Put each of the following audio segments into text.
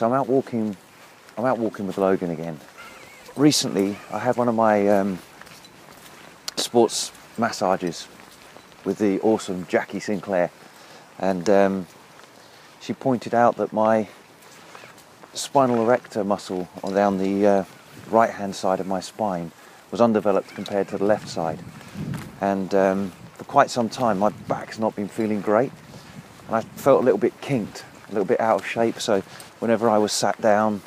So I'm out walking with Logan again. Recently, I had one of my sports massages with the awesome Jackie Sinclair, and she pointed out that my spinal erector muscle down the right hand side of my spine was undeveloped compared to the left side, and for quite some time my back's not been feeling great, and I felt a little bit kinked, a little bit out of shape. So whenever I was sat down,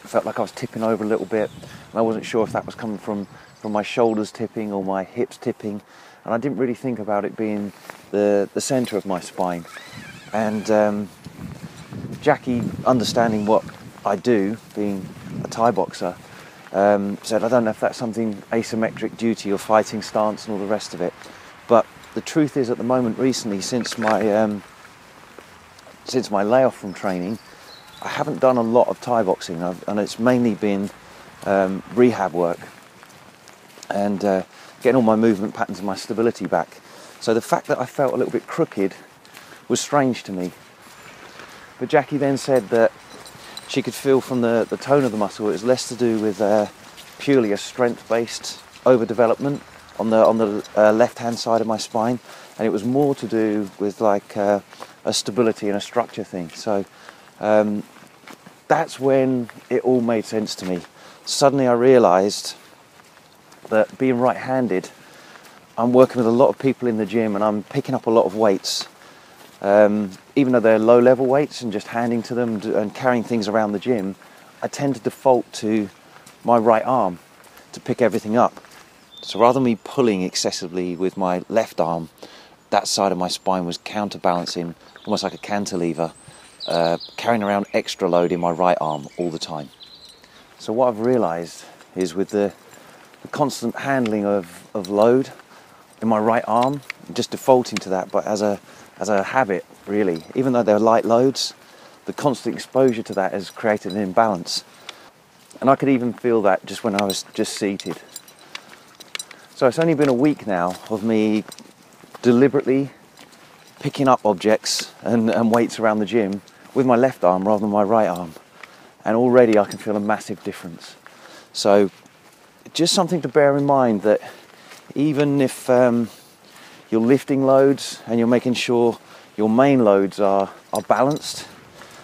I felt like I was tipping over a little bit, and I wasn't sure if that was coming from my shoulders tipping or my hips tipping, and I didn't really think about it being the centre of my spine. And Jackie, understanding what I do, being a Thai boxer, said, I don't know if that's something asymmetric due to your fighting stance and all the rest of it, but the truth is, at the moment, recently, since my layoff from training, I haven't done a lot of Thai boxing, and it's mainly been rehab work and getting all my movement patterns and my stability back. So the fact that I felt a little bit crooked was strange to me. But Jackie then said that she could feel from the tone of the muscle it was less to do with purely a strength-based overdevelopment on the left-hand side of my spine, and it was more to do with like a stability and a structure thing. So that's when it all made sense to me. Suddenly I realised that being right-handed, I'm working with a lot of people in the gym and I'm picking up a lot of weights. Even though they're low-level weights and just handing to them and carrying things around the gym, I tend to default to my right arm to pick everything up. So rather than me pulling excessively with my left arm, that side of my spine was counterbalancing, almost like a cantilever, carrying around extra load in my right arm all the time. So what I've realised is, with the constant handling of load in my right arm, I'm just defaulting to that, but as a habit, really. Even though they're light loads, the constant exposure to that has created an imbalance. And I could even feel that just when I was just seated. So it's only been a week now of me deliberately picking up objects and weights around the gym with my left arm rather than my right arm. And already I can feel a massive difference. So just something to bear in mind, that even if you're lifting loads and you're making sure your main loads are balanced,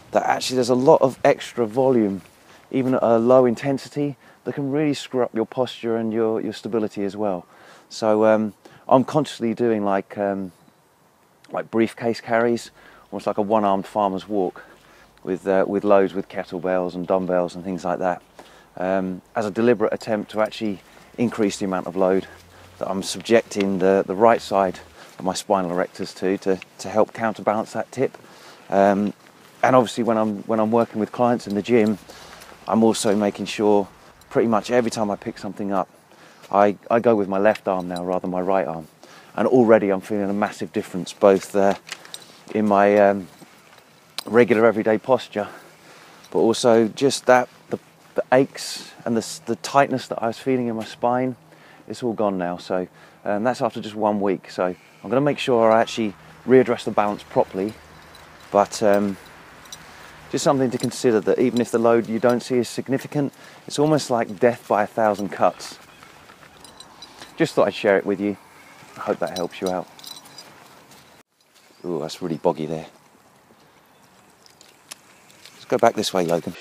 that actually there's a lot of extra volume, even at a low intensity, that can really screw up your posture and your stability as well. So I'm consciously doing like briefcase carries, almost like a one-armed farmer's walk with loads with kettlebells and dumbbells and things like that, as a deliberate attempt to actually increase the amount of load that I'm subjecting the right side of my spinal erectors to help counterbalance that tip. And obviously when I'm working with clients in the gym, I'm also making sure pretty much every time I pick something up, I go with my left arm now rather than my right arm. And already I'm feeling a massive difference, both in my regular everyday posture, but also just that the aches and the tightness that I was feeling in my spine, it's all gone now. So that's after just 1 week. So I'm going to make sure I actually readdress the balance properly, but just something to consider, that even if the load you don't see is significant, it's almost like death by 1,000 cuts. Just thought I'd share it with you. I hope that helps you out. Ooh, that's really boggy there. Let's go back this way, Logan.